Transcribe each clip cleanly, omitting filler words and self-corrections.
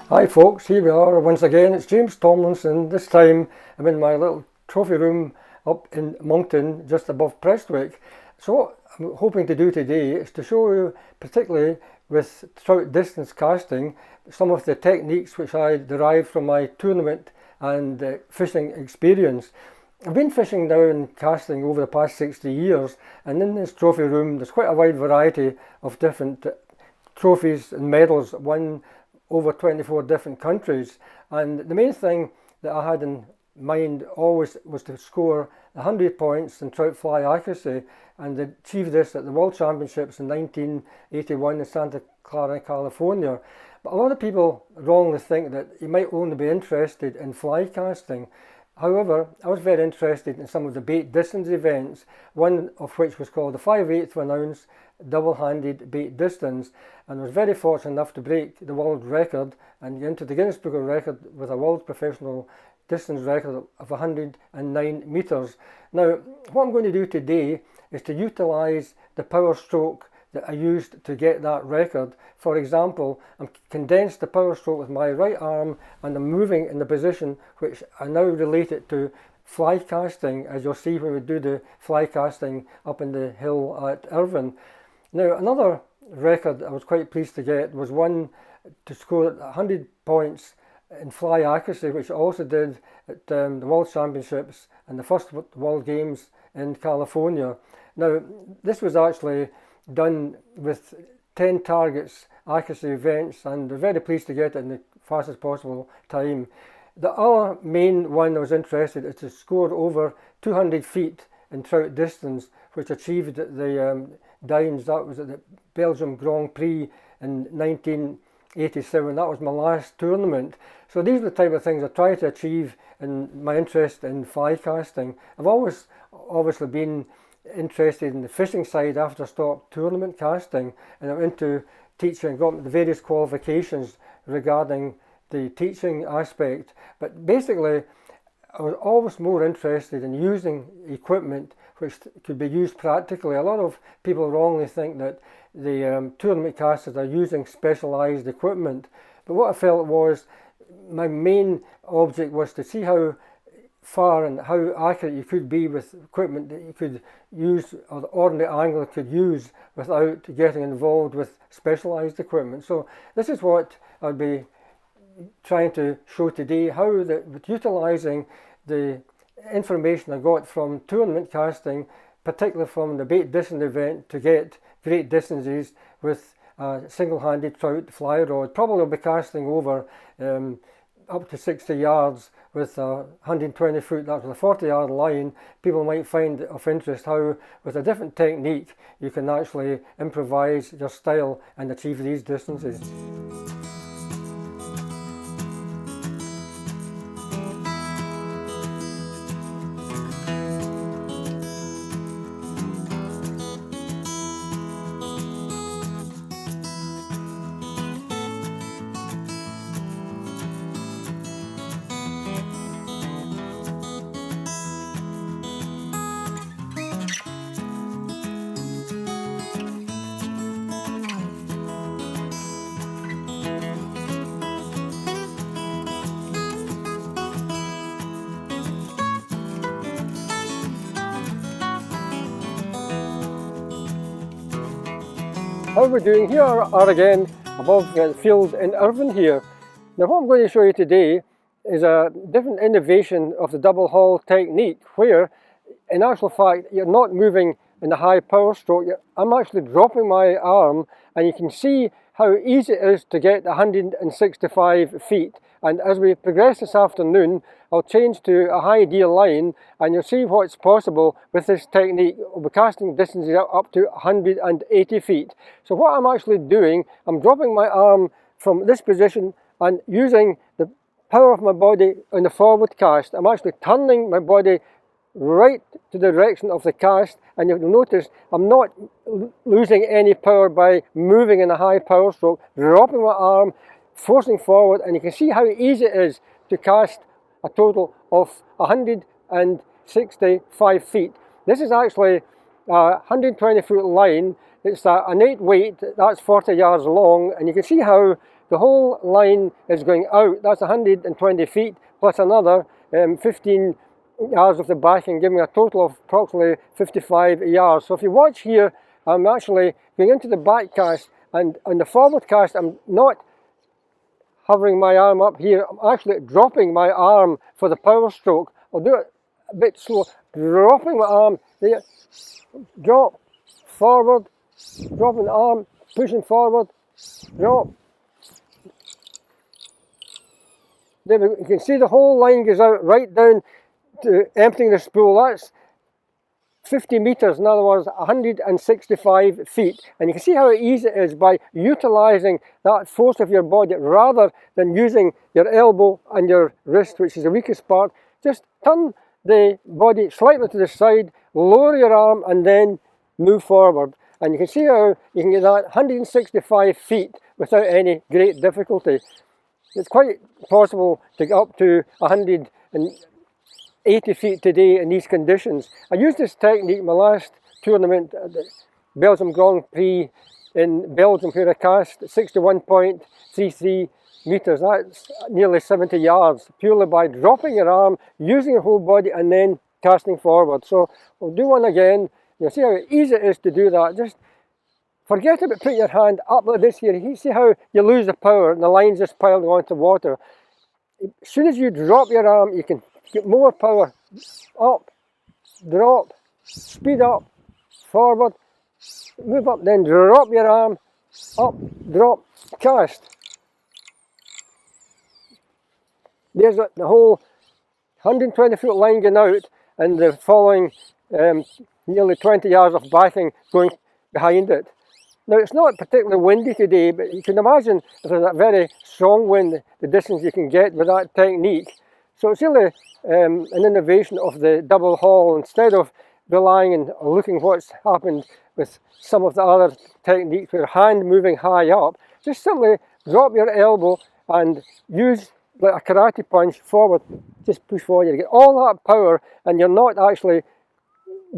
Hi folks, here we are once again. It's James Tomlinson. This time I'm in my little trophy room up in Moncton, just above Prestwick. So what I'm hoping to do today is to show you, particularly with trout distance casting, some of the techniques which I derived from my tournament and fishing experience. I've been fishing now and casting over the past 60 years, and in this trophy room there's quite a wide variety of different trophies and medals won over 24 different countries, and the main thing that I had in mind always was to score 100 points in trout fly accuracy, and achieve this at the World Championships in 1981 in Santa Clara, California. But a lot of people wrongly think that you might only be interested in fly casting. However, I was very interested in some of the bait distance events, one of which was called the 5/8 of an ounce double-handed bait distance, and was very fortunate enough to break the world record and get into the Guinness Book of Record with a world professional distance record of 109 metres. Now, what I'm going to do today is to utilise the power stroke that I used to get that record. For example, I'm condensed the power stroke with my right arm, and I'm moving in the position which I now relate it to fly casting, as you'll see when we do the fly casting up in the hill at Irvine. Now, another record I was quite pleased to get was one to score 100 points in fly accuracy, which I also did at the World Championships and the first World Games in California. Now, this was actually done with 10 targets accuracy events, and I'm very pleased to get it in the fastest possible time. The other main one I was interested in is to score over 200 feet in trout distance, which achieved the Dines. That was at the Belgium Grand Prix in 1987. That was my last tournament. So these are the type of things I try to achieve in my interest in fly casting. I've always obviously been interested in the fishing side after I stopped tournament casting, and I'm into teaching, got the various qualifications regarding the teaching aspect. But basically, I was always more interested in using equipment which could be used practically. A lot of people wrongly think that the tournament casters are using specialised equipment, but what I felt was my main object was to see how far and how accurate you could be with equipment that you could use, or the ordinary angler could use, without getting involved with specialised equipment. So this is what I'll be trying to show today, how with utilising the information I got from tournament casting, particularly from the bait distance event, to get great distances with a single-handed trout fly rod. Probably will be casting over up to 60 yards with a 120 foot, that's with a 40-yard line. People might find it of interest how with a different technique you can actually improvise your style and achieve these distances. How we're doing here are again above the field in Irvine here. Now what I'm going to show you today is a different innovation of the double haul technique, where in actual fact you're not moving in the high power stroke. I'm actually dropping my arm, and you can see how easy it is to get 165 feet. And as we progress this afternoon, I'll change to a high deal line, and you'll see what's possible with this technique. We'll be casting distances up to 180 feet. So what I'm actually doing, I'm dropping my arm from this position and using the power of my body in the forward cast. I'm actually turning my body right to the direction of the cast, and you'll notice I'm not losing any power by moving in a high power stroke, dropping my arm, forcing forward, and you can see how easy it is to cast a total of 165 feet. This is actually a 120 foot line. It's an 8 weight, that's 40 yards long, and you can see how the whole line is going out. That's 120 feet plus another 15 yards of the backing, giving a total of approximately 55 yards. So if you watch here, I'm actually going into the back cast, and on the forward cast I'm not hovering my arm up here, I'm actually dropping my arm for the power stroke. I'll do it a bit slow, dropping my arm there, drop, forward, dropping the arm, pushing forward, drop. There you can see the whole line goes out right down to emptying the spool. That's 50 metres, in other words 165 feet, and you can see how easy it is by utilising that force of your body rather than using your elbow and your wrist, which is the weakest part. Just turn the body slightly to the side, lower your arm and then move forward, and you can see how you can get that 165 feet without any great difficulty. It's quite possible to get up to 180 feet today in these conditions. I used this technique in my last tournament at the Belgium Grand Prix in Belgium, where I cast 61.33 metres. That's nearly 70 yards, purely by dropping your arm, using your whole body and then casting forward. So we'll do one again. You'll see how easy it is to do that. Just forget about putting your hand up like this here. You see how you lose the power and the line's just piling onto water. As soon as you drop your arm, you can get more power. Up, drop, speed up, forward, move up, then drop your arm, up, drop, cast. There's the whole 120 foot line going out and the following nearly 20 yards of backing going behind it. Now it's not particularly windy today, but you can imagine if there's a very strong wind, the distance you can get with that technique. So it's really an innovation of the double haul. Instead of relying and looking what's happened with some of the other techniques where hand moving high up, just simply drop your elbow and use like a karate punch forward, just push forward. You get all that power and you're not actually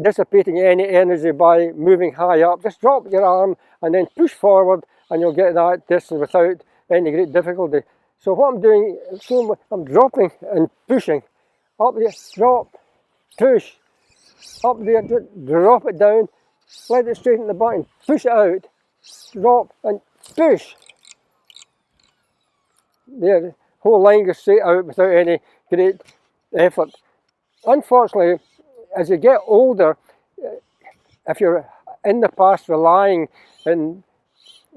dissipating any energy by moving high up. Just drop your arm and then push forward and you'll get that distance without any great difficulty. So what I'm doing, I'm dropping and pushing. Up there, drop, push. Up there, drop it down, let it straighten the back and push it out. Drop and push. There, the whole line goes straight out without any great effort. Unfortunately, as you get older, if you're in the past relying on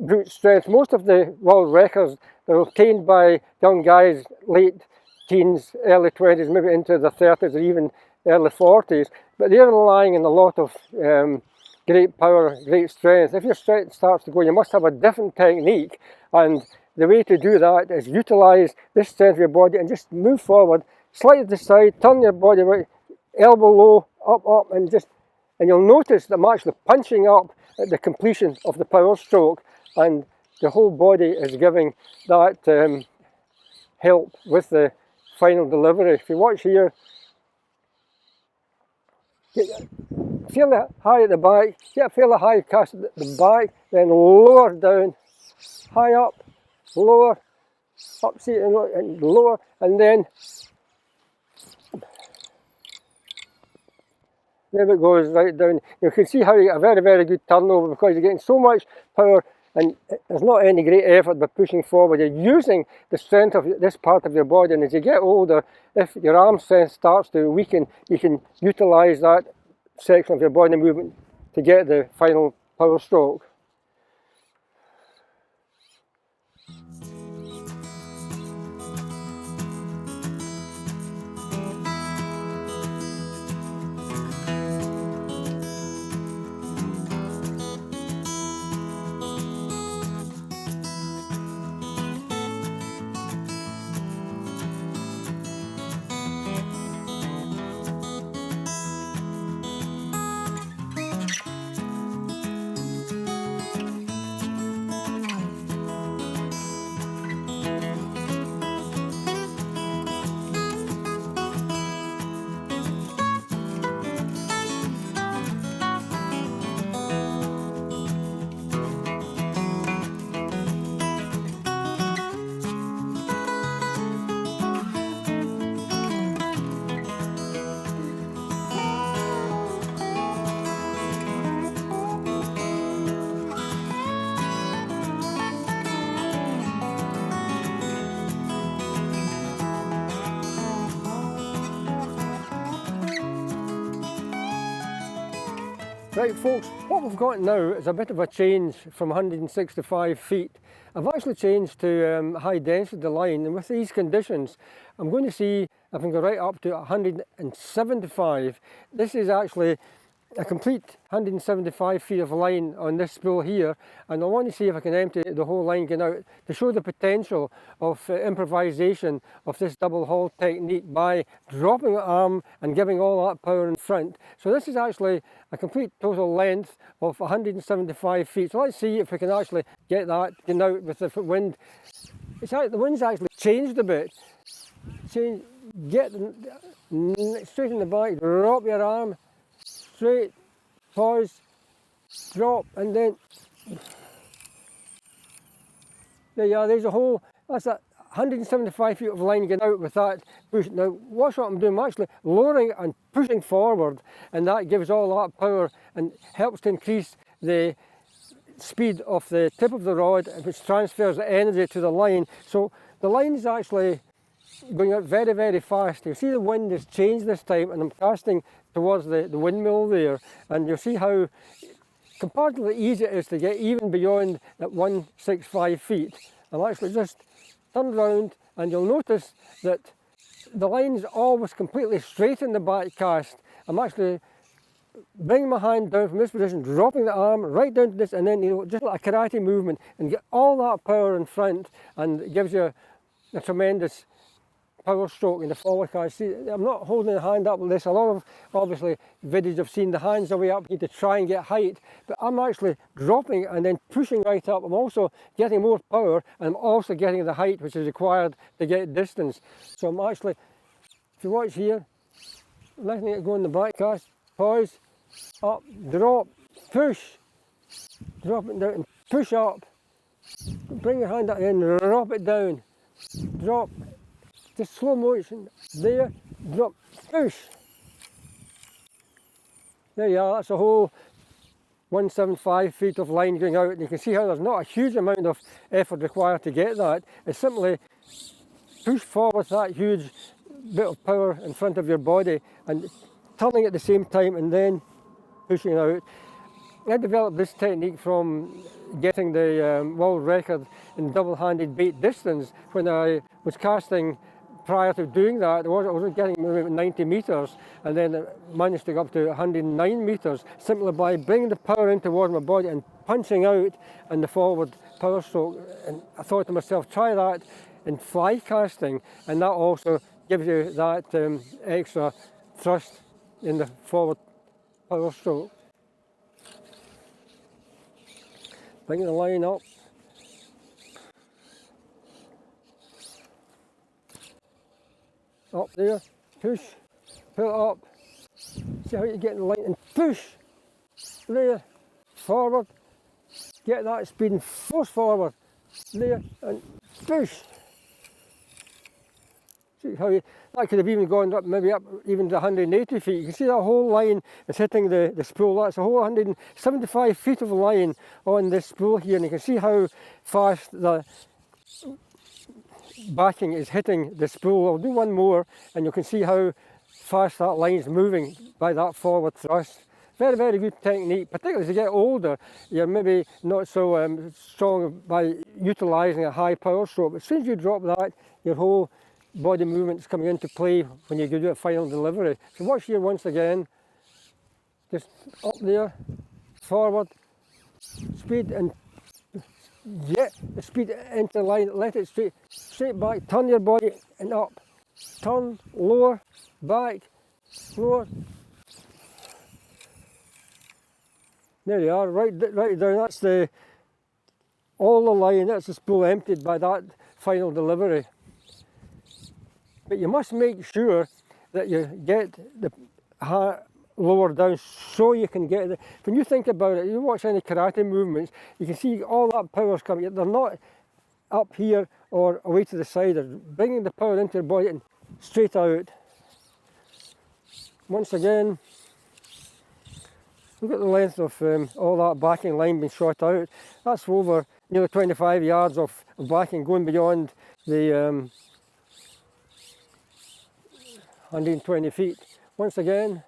brute strength, most of the world records they're obtained by young guys, late teens, early 20s, maybe into the 30s or even early 40s, but they're relying on a lot of great power, great strength. If your strength starts to go, you must have a different technique, and the way to do that is utilise this strength of your body and just move forward, slightly to the side, turn your body right, elbow low, up, and you'll notice that I'm actually punching up at the completion of the power stroke, and the whole body is giving that help with the final delivery. If you watch here, feel it high at the back, get a fairly high cast at the back, then lower down, high up, lower, up, see, and lower, and then there it goes right down. You can see how you get a very, very good turnover because you're getting so much power and there's not any great effort by pushing forward. You're using the strength of this part of your body, and as you get older, if your arm strength starts to weaken, you can utilise that section of your body movement to get the final power stroke. Right folks, what we've got now is a bit of a change from 165 feet. I've actually changed to high density line, and with these conditions I'm going to see if I can go right up to 175. This is actually a complete 175 feet of line on this spool here, and I want to see if I can empty the whole line going out to show the potential of improvisation of this double haul technique by dropping the arm and giving all that power in front. So this is actually a complete total length of 175 feet. So let's see if we can actually get that going out with the wind. The wind's actually changed a bit. Get straight in the back, drop your arm, straight, pause, drop, and then there you are. There's a whole, that's a 175 feet of line going out with that push. Now watch what I'm doing. I'm actually lowering and pushing forward, and that gives all that power and helps to increase the speed of the tip of the rod, which transfers the energy to the line. So the line is actually going out very, very fast. You see the wind has changed this time, and I'm casting towards the windmill there, and you'll see how comparatively easy it is to get even beyond that 165 feet. I'll actually just turn around, and you'll notice that the line is always completely straight in the back cast. I'm actually bringing my hand down from this position, dropping the arm right down to this, and then just like a karate movement, and get all that power in front, and it gives you a tremendous power stroke in the forward cast. See, I'm not holding the hand up like this. A lot of obviously videos I've seen the hands are way up here to try and get height, but I'm actually dropping and then pushing right up. I'm also getting more power, and I'm also getting the height which is required to get distance. So I'm actually, if you watch here, letting it go in the back cast, pause, up, drop, push, drop it down and push up, bring your hand up and then drop it down, drop, just slow motion, there, drop, push. There you are, that's a whole 175 feet of line going out, and you can see how there's not a huge amount of effort required to get that. It's simply push forward that huge bit of power in front of your body and turning at the same time and then pushing out. I developed this technique from getting the world record in double-handed bait distance when I was casting. Prior to doing that, I was getting maybe 90 metres, and then managed to go up to 109 metres simply by bringing the power in towards my body and punching out in the forward power stroke. And I thought to myself, try that in fly casting, and that also gives you that extra thrust in the forward power stroke. Bringing the line up. Up there, push, pull it up, see how you get the line and push, there, forward, get that speed and force forward, there and push. See how that could have even gone up, maybe up even to 180 feet. You can see that whole line is hitting the spool. That's a whole 175 feet of line on this spool here, and you can see how fast the backing is hitting the spool. I'll do one more and you can see how fast that line is moving by that forward thrust. Very, very good technique, particularly as you get older. You're maybe not so strong by utilising a high power stroke, but as soon as you drop that, your whole body movement is coming into play when you do a final delivery. So watch here once again, just up there, forward, speed and get the speed into the line, let it straight back, turn your body and up, turn, lower, back, lower. There you are, right down, that's all the line, that's the spool emptied by that final delivery. But you must make sure that you get the lower down so you can get it. When you think about it, you watch any karate movements, you can see all that power's coming. They're not up here or away to the side. They're bringing the power into your body and straight out. Once again, look at the length of all that backing line being shot out. That's over nearly 25 yards of backing going beyond the 120 feet. Once again,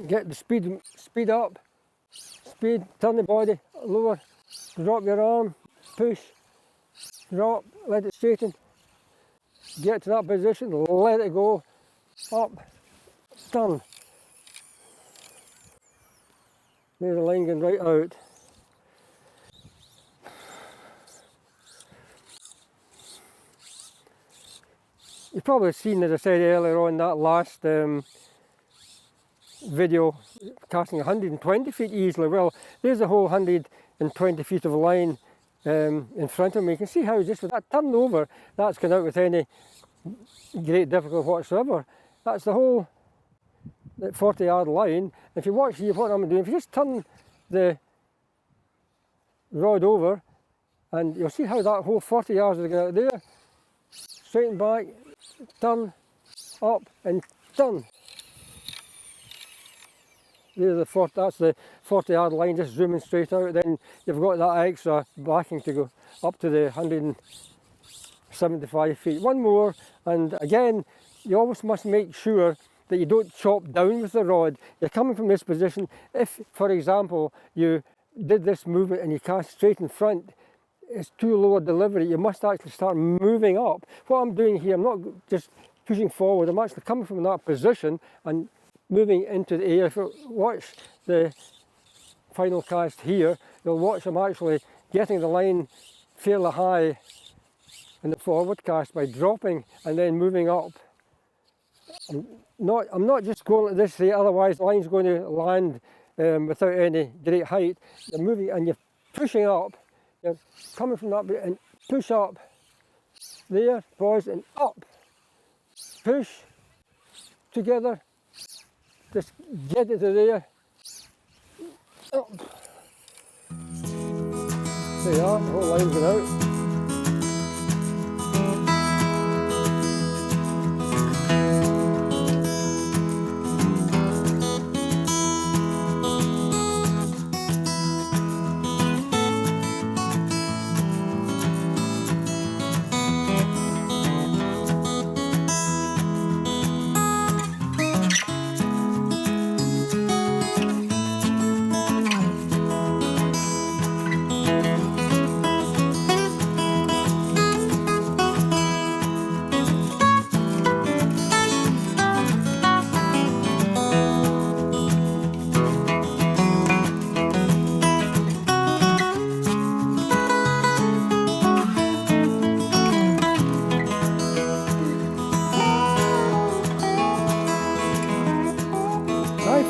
get the speed up, turn the body lower, drop your arm, push, drop, let it straighten, get to that position, let it go, up, turn. There's the line going right out. You've probably seen, as I said earlier on, that last video casting 120 feet easily. Well, there's a whole 120 feet of line in front of me. You can see how just with that turn over, that's going out with any great difficulty whatsoever. That's the whole 40-yard line. If you watch here, what I'm doing, if you just turn the rod over, and you'll see how that whole 40 yards is going out there, straighten back, turn, up, and turn. There's the 40, that's the 40-yard line, just zooming straight out. Then you've got that extra backing to go up to the 175 feet. One more, and again, you always must make sure that you don't chop down with the rod. You're coming from this position. If, for example, you did this movement and you cast straight in front, it's too low a delivery. You must actually start moving up. What I'm doing here, I'm not just pushing forward, I'm actually coming from that position and moving into the air. If you watch the final cast here, you'll watch I'm actually getting the line fairly high in the forward cast by dropping and then moving up. I'm not just going like this, otherwise the line's going to land without any great height. You're moving and you're pushing up. You're coming from that bit and push up. There, pause and up. Push together. Just get it to there. Up. There you are, the whole line's going out.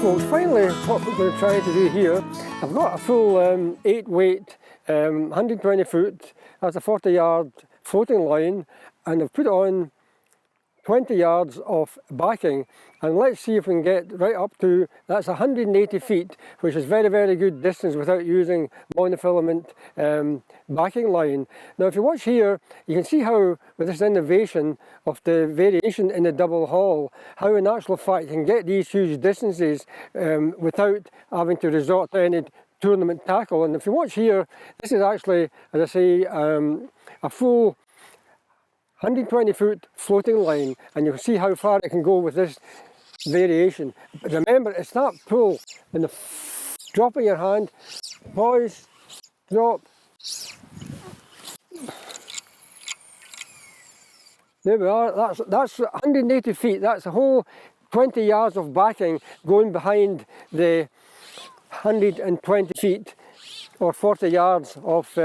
Folks, finally what we're going to try to do here, I've got a full 8 weight 120 foot, that's a 40 yard floating line, and I've put on 20 yards of backing, and let's see if we can get right up to, that's 180 feet, which is very, very good distance without using monofilament backing line. Now if you watch here, you can see how with this innovation of the variation in the double haul, how in actual fact you can get these huge distances without having to resort to any tournament tackle. And if you watch here, this is actually, as I say, a full 120 foot floating line, and you can see how far it can go with this variation. But remember, it's that pull in the drop of your hand, pause, drop. There we are, that's 180 feet, that's a whole 20 yards of backing going behind the 120 feet or 40 yards of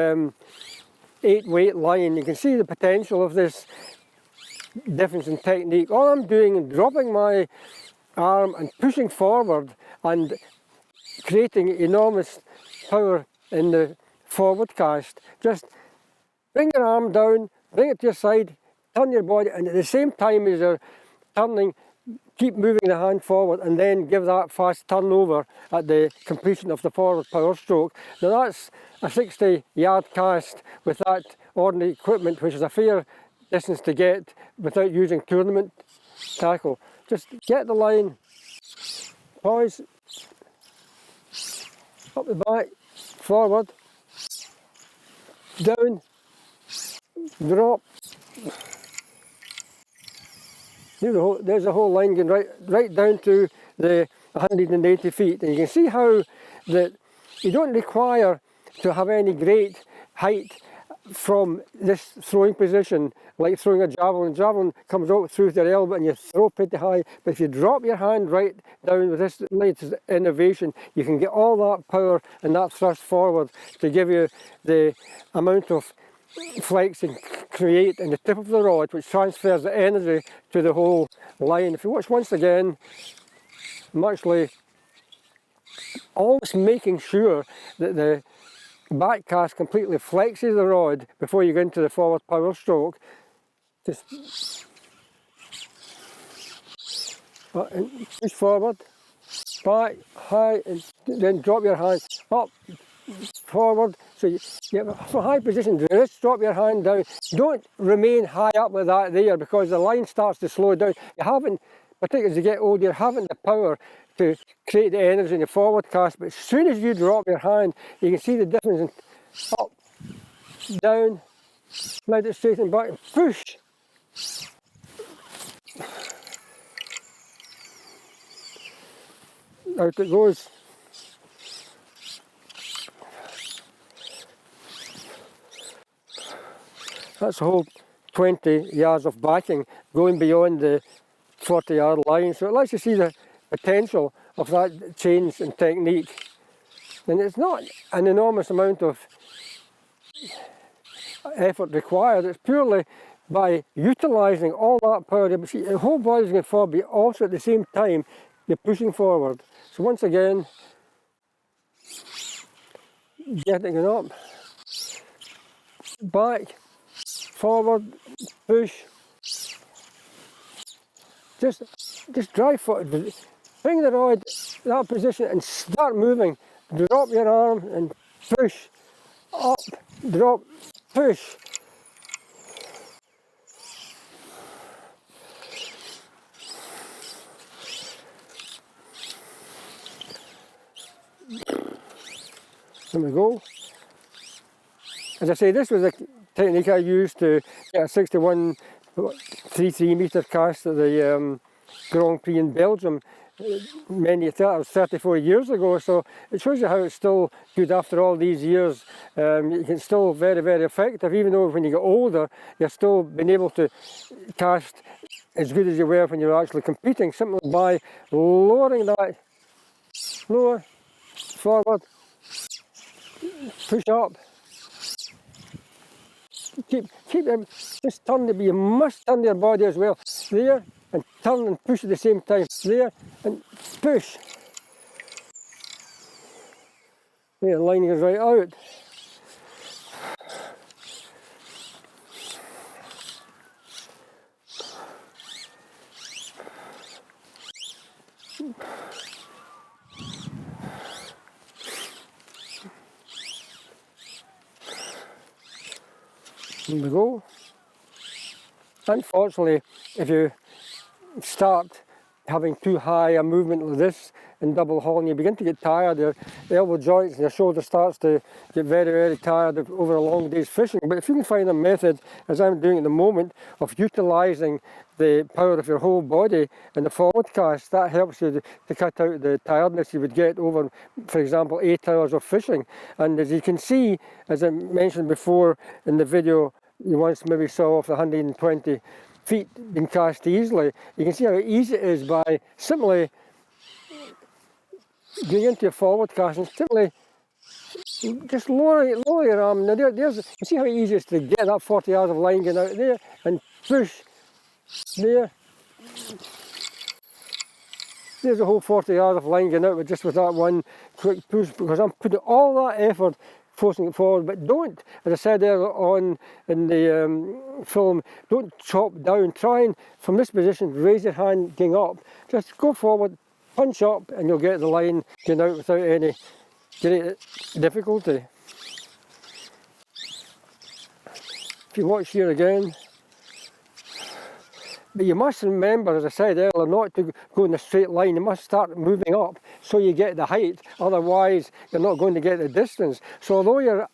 8 weight line. You can see the potential of this difference in technique. All I'm doing is dropping my arm and pushing forward and creating enormous power in the forward cast. Just bring your arm down, bring it to your side, turn your body, and at the same time as you're turning, keep moving the hand forward and then give that fast turn over at the completion of the forward power stroke. Now that's a 60 yard cast with that ordinary equipment, which is a fair distance to get without using tournament tackle. Just get the line, pause, up the back, forward, down, drop. There's a whole line going right down to the 180 feet. And you can see how that you don't require to have any great height from this throwing position, like throwing a javelin. Javelin comes out through their elbow and you throw pretty high, but if you drop your hand right down with this latest innovation, you can get all that power and that thrust forward to give you the amount of flex and create in the tip of the rod, which transfers the energy to the whole line. If you watch once again, I'm actually always making sure that the back cast completely flexes the rod before you go into the forward power stroke. Just and push forward, back, high, and then drop your hand up, forward. So you have a high position, just drop your hand down. Don't remain high up like that there, because the line starts to slow down. You haven't, particularly as you get older, you haven't the power to create the energy in the forward cast, but as soon as you drop your hand, you can see the difference in up, down, let it straighten back, and push. Out it goes. That's the whole 20 yards of backing going beyond the 40-yard line. So it lets you see the potential of that change in technique. And it's not an enormous amount of effort required. It's purely by utilising all that power. The whole body's going forward, but also at the same time you're pushing forward. So once again, getting it up, back, forward, push. Just drive forward. Bring the rod that position and start moving. Drop your arm and push. Up, drop, push. There we go. As I say, this was a technique I used to get a 61.33 metre cast at the Grand Prix in Belgium. That was 34 years ago, so it shows you how it's still good after all these years. You can still very, very effective, even though when you get older, you're still being able to cast as good as you were when you were actually competing, simply by lowering that, lower, forward, push up. Keep them, just turn, but you must turn your body as well. There, and turn and push at the same time. There, and push. There, the line goes right out. There we go. Unfortunately, if you start having too high a movement like this in double hauling, you begin to get tired. The elbow joints and your shoulder starts to get very, very tired over a long day's fishing. But if you can find a method, as I'm doing at the moment, of utilising the power of your whole body in the forward cast, that helps you to cut out the tiredness you would get over, for example, 8 hours of fishing. And as you can see, as I mentioned before in the video you once maybe saw of the 120 feet being cast easily, you can see how easy it is by simply going into your forward cast and simply just lower your arm. Now you see how easy it is to get that 40 yards of line going out there and push there. There's a whole 40 yards of line going out with just with that one quick push, because I'm putting all that effort forcing it forward. But don't, as I said earlier on in the film, don't chop down. Try and, from this position, raise your hand going up. Just go forward, punch up, and you'll get the line going out without any great difficulty. If you watch here again, but you must remember, as I said earlier, not to go in a straight line. You must start moving up so you get the height, otherwise you're not going to get the distance. So although your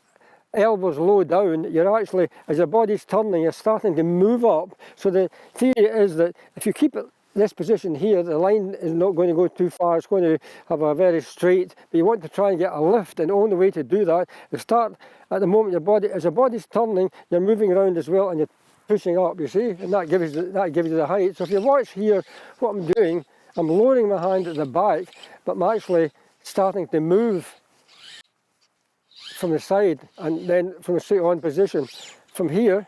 elbow's low down, you're actually, as your body's turning, you're starting to move up. So the theory is that if you keep it this position here, the line is not going to go too far, it's going to have a very straight, but you want to try and get a lift, and the only way to do that is start at the moment as your body's turning, you're moving around as well and you're pushing up, you see, and that gives you the height. So if you watch here, what I'm doing, I'm lowering my hand at the back, but I'm actually starting to move from the side and then from a straight on position. From here,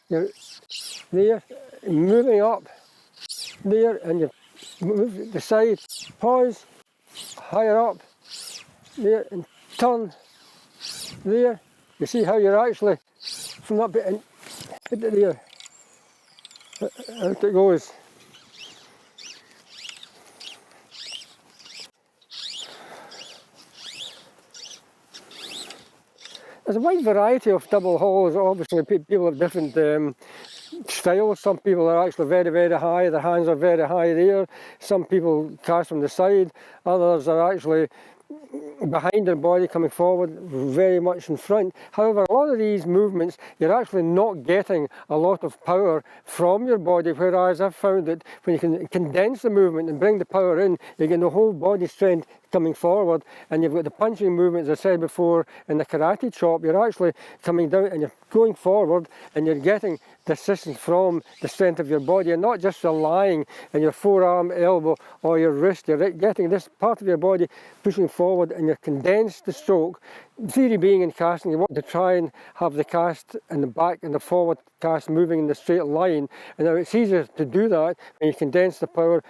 you're there, moving up there, and you move the side, pause, higher up there, and turn there. You see how you're actually from that bit and hit it there. Out it goes. There's a wide variety of double hauls. Obviously people have different styles. Some people are actually very, very high, their hands are very high there. Some people cast from the side, others are actually behind their body, coming forward, very much in front. However, a lot of these movements, you're actually not getting a lot of power from your body, whereas I've found that when you can condense the movement and bring the power in, you get the whole body strength coming forward, and you've got the punching movement, as I said before, in the karate chop. You're actually coming down and you're going forward, and you're getting the assistance from the strength of your body. You're not just relying on your forearm, elbow, or your wrist. You're getting this part of your body pushing forward, and you're condensed the stroke. The theory being in casting, you want to try and have the cast and the back and the forward cast moving in the straight line. And now it's easier to do that when you condense the power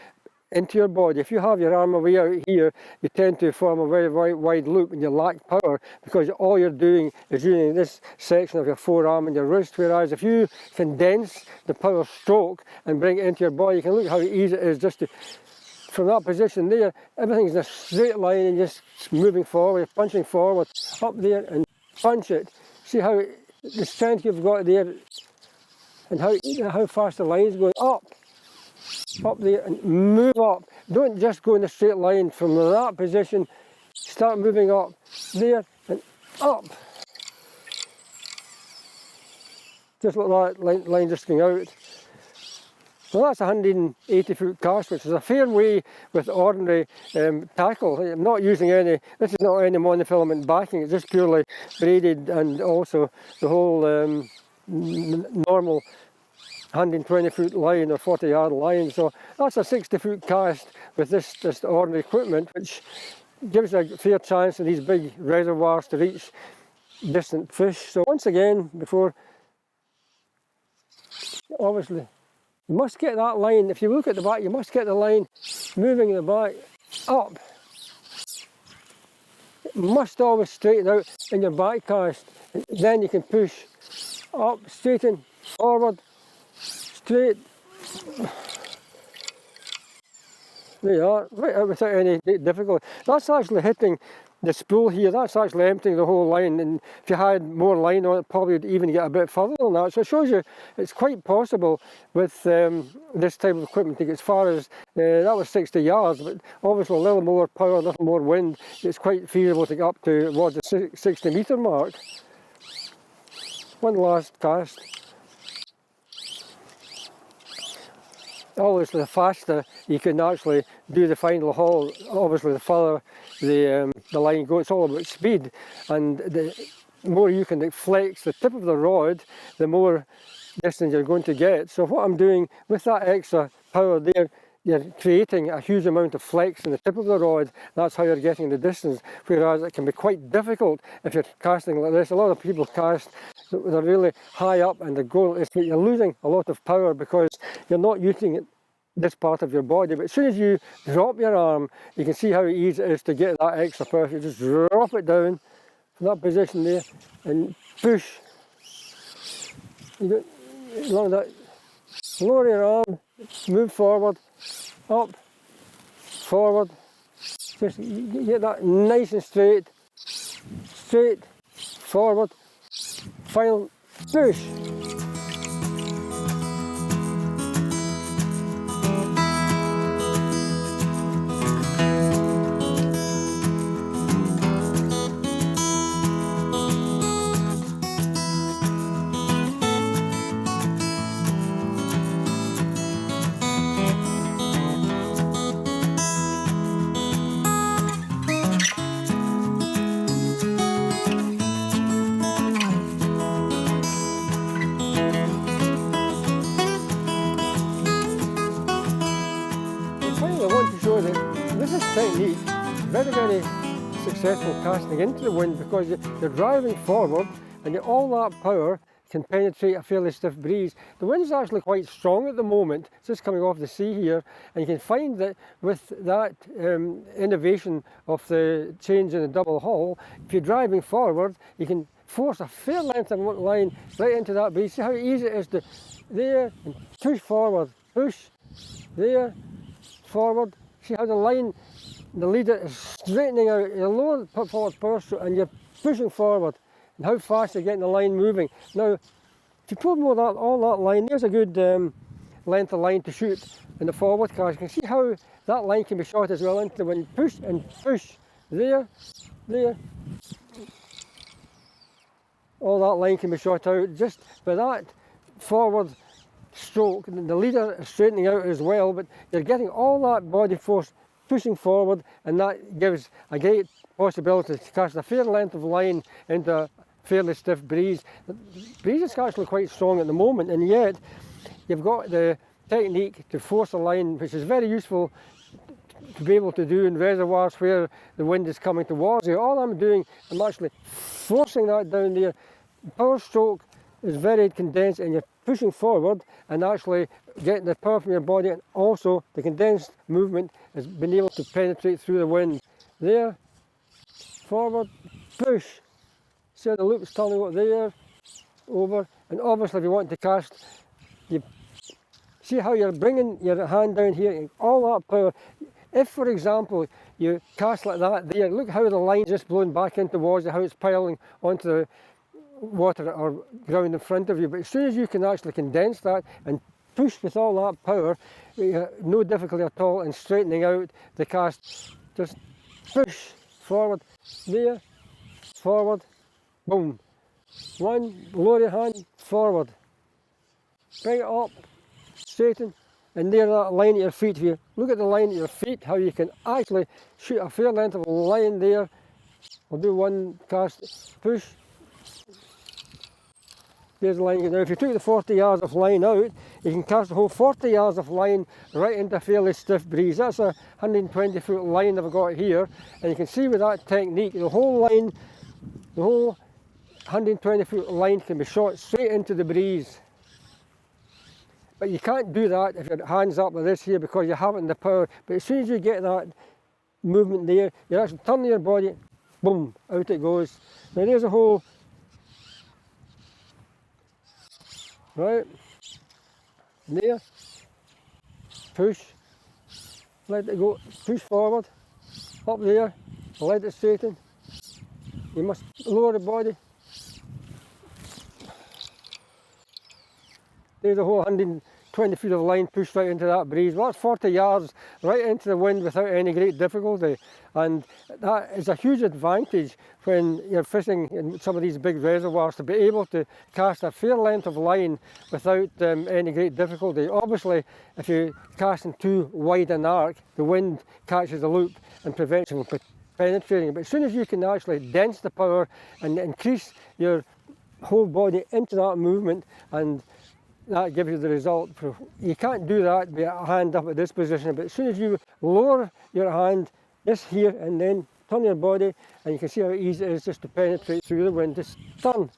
into your body. If you have your arm away out here, you tend to form a very, very wide loop and you lack power, because all you're doing is using this section of your forearm and your wrist. Whereas if you condense the power stroke and bring it into your body, you can look how easy it is just to, from that position there, everything's in a straight line and just moving forward, you're punching forward, up there and punch it. See how the strength you've got there and how fast the line's going up there, and move up. Don't just go in a straight line from that position. Start moving up there and up. Just like that, line just going out. Well, that's a 180 foot cast, which is a fair way with ordinary tackle. I'm not using any, this is not any monofilament backing, it's just purely braided, and also the whole normal 120 foot line or 40 yard line. So that's a 60 foot cast with this ordinary equipment, which gives a fair chance in these big reservoirs to reach distant fish. So once again, before, obviously, you must get that line. If you look at the back, you must get the line moving in the back up. It must always straighten out in your back cast. And then you can push up, straighten, forward, straight. There you are, right out without any difficulty. That's actually hitting the spool here, that's actually emptying the whole line, and if you had more line on it, probably would even get a bit further than that. So it shows you it's quite possible with this type of equipment to get as far as, that was 60 yards, but obviously a little more power, a little more wind, it's quite feasible to get up towards the 60 metre mark. One last cast. Obviously the faster you can actually do the final haul, obviously the further the line goes. It's all about speed, and the more you can flex the tip of the rod, the more distance you're going to get. So what I'm doing with that extra power there, you're creating a huge amount of flex in the tip of the rod. That's how you're getting the distance, whereas it can be quite difficult if you're casting like this. A lot of people cast, they're really high up and the goal is that you're losing a lot of power because you're not using this part of your body. But as soon as you drop your arm, you can see how easy it is to get that extra power. You just drop it down from that position there and push. You go along that, lower your arm, move forward, up, forward. Just get that nice and straight, forward, final push. show that this is technique, very, very successful casting into the wind, because you're driving forward and all that power can penetrate a fairly stiff breeze. The wind's actually quite strong at the moment. It's just coming off the sea here, and you can find that with that innovation of the change in the double hull, if you're driving forward, you can force a fair length of line right into that breeze. See how easy it is to there and push forward, push, there, forward. See how the line, the leader is straightening out, your lower forward power stroke, and you're pushing forward. And how fast you're getting the line moving. Now, if you pull more that, all that line, there's a good length of line to shoot in the forward cast. You can see how that line can be shot as well into the wind. Push and push. There, there. All that line can be shot out just by that forward stroke. The leader is straightening out as well, but you're getting all that body force pushing forward, and that gives a great possibility to cast a fair length of line into a fairly stiff breeze. The breeze is actually quite strong at the moment, and yet you've got the technique to force a line, which is very useful to be able to do in reservoirs where the wind is coming towards you. All I'm doing, I'm actually forcing that down there. The power stroke is very condensed, and you're pushing forward and actually getting the power from your body, and also the condensed movement has been able to penetrate through the wind. There, forward, push. See how the loop's turning over there, over, and obviously if you want to cast, you see how you're bringing your hand down here, and all that power. If, for example, you cast like that there, look how the line's just blowing back in towards you, how it's piling onto the water or ground in front of you. But as soon as you can actually condense that and push with all that power, no difficulty at all in straightening out the cast. Just push forward, there, forward, boom. One, lower your hand, forward. Bring it up, straighten, and there that line at your feet. If you look at the line at your feet, how you can actually shoot a fair length of a line there. I'll do one cast, push. There's the line. Now if you took the 40 yards of line out, you can cast the whole 40 yards of line right into a fairly stiff breeze. That's a 120 foot line that I've got here, and you can see with that technique, the whole line, the whole 120 foot line can be shot straight into the breeze. But you can't do that if your hand's up like this here, because you haven't the power. But as soon as you get that movement there, you're actually turning your body, boom, out it goes. Now there's a whole, right, there, push, let it go, push forward, up there, let it straighten. You must lower the body. There's a whole 120 feet of line pushed right into that breeze. Well, that's 40 yards right into the wind without any great difficulty. And that is a huge advantage when you're fishing in some of these big reservoirs, to be able to cast a fair length of line without any great difficulty. Obviously, if you cast in too wide an arc, the wind catches the loop and prevents you from penetrating. But as soon as you can actually dense the power and increase your whole body into that movement, and that gives you the result. You can't do that with a hand up at this position, but as soon as you lower your hand, this here, and then turn your body, and you can see how easy it is just to penetrate through the wind. Just turn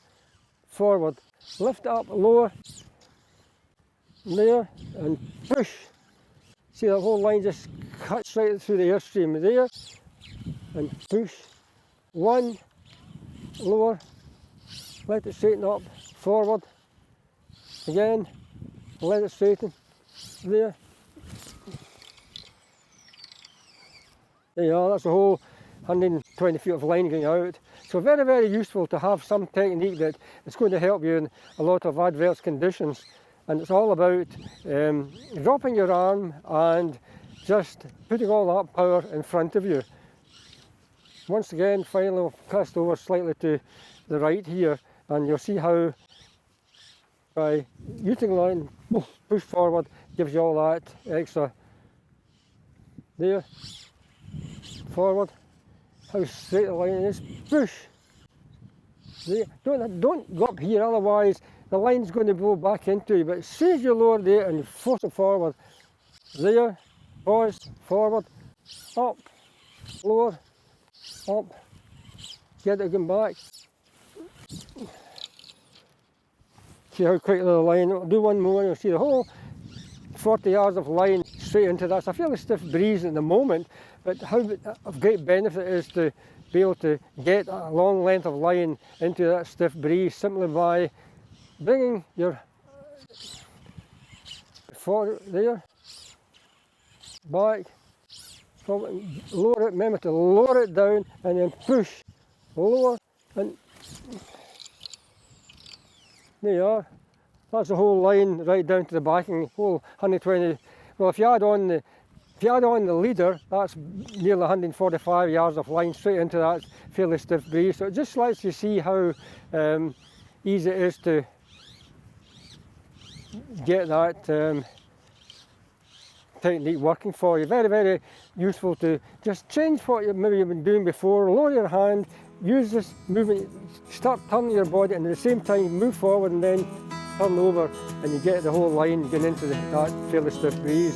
forward, lift up, lower, there, and push. See, the whole line just cuts right through the airstream there, and push. One, lower, let it straighten up, forward. Again, let it straighten, there. There you are, that's the whole 120 feet of line going out. So very, very useful to have some technique that is going to help you in a lot of adverse conditions. And it's all about dropping your arm and just putting all that power in front of you. Once again, finally I'll cast over slightly to the right here, and you'll see how by using line, push forward, gives you all that extra. There, forward, how straight the line is, push. There. Don't go up here, otherwise the line's going to blow back into you. But as soon as you lower there and you force it forward, there, pause, forward, up, lower, up, get it going back. See how quickly the line, I'll do one more and you'll see the whole 40 yards of line straight into that. It's a fairly stiff breeze at the moment, but how of great benefit it is to be able to get a long length of line into that stiff breeze simply by bringing your forward there, back, forward, lower it, remember to lower it down and then push, lower, and there you are. That's the whole line right down to the backing, whole 120. Well, if you add on the leader, that's nearly 145 yards of line straight into that fairly stiff breeze. So it just lets you see how easy it is to get that technique working for you. Very, very useful to just change what you've been doing before. Lower your hand, use this movement, start turning your body, and at the same time move forward and then turn over, and you get the whole line going into that fairly stiff breeze.